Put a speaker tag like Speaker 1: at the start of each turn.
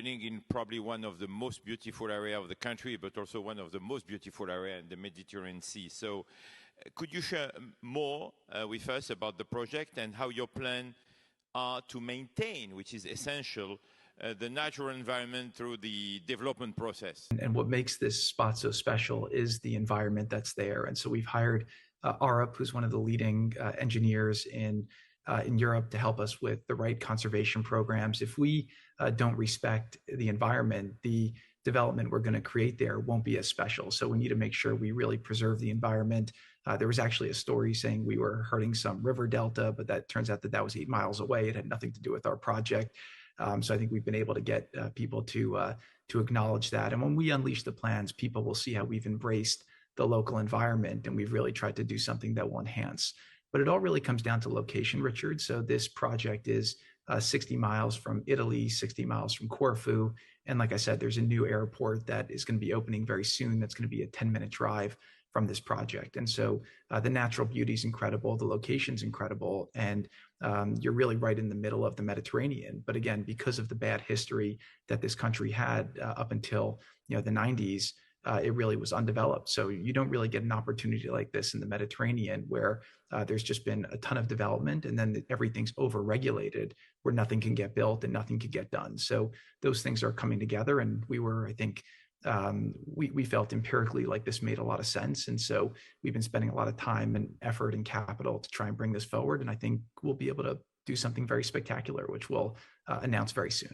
Speaker 1: building in probably one of the most beautiful area of the country, but also one of the most beautiful area in the Mediterranean Sea. So could you share more with us about the project and how your plan are to maintain, which is essential, the natural environment through the development process?
Speaker 2: And what makes this spot so special is the environment that's there. And so we've hired Arup, who's one of the leading engineers in Europe, to help us with the right conservation programs. If we don't respect the environment, the development we're going to create there won't be as special. So we need to make sure we really preserve the environment. There was actually a story saying we were hurting some river delta, but that turns out that was 8 miles away. It had nothing to do with our project. So I think we've been able to get people to acknowledge that. And when we unleash the plans, people will see how we've embraced the local environment, and we've really tried to do something that will enhance. But it all really comes down to location, Richard. So this project is 60 miles from Italy, 60 miles from Corfu. And like I said, there's a new airport that is going to be opening very soon. That's going to be a 10-minute drive from this project. And so the natural beauty is incredible. The location's incredible. And you're really right in the middle of the Mediterranean. But again, because of the bad history that this country had up until the 90s, it really was undeveloped. So you don't really get an opportunity like this in the Mediterranean, where there's just been a ton of development, and then everything's over-regulated, where nothing can get built and nothing can get done. So those things are coming together, and we were, I think, we felt empirically like this made a lot of sense. And so we've been spending a lot of time and effort and capital to try and bring this forward. And I think we'll be able to do something very spectacular, which we'll announce very soon.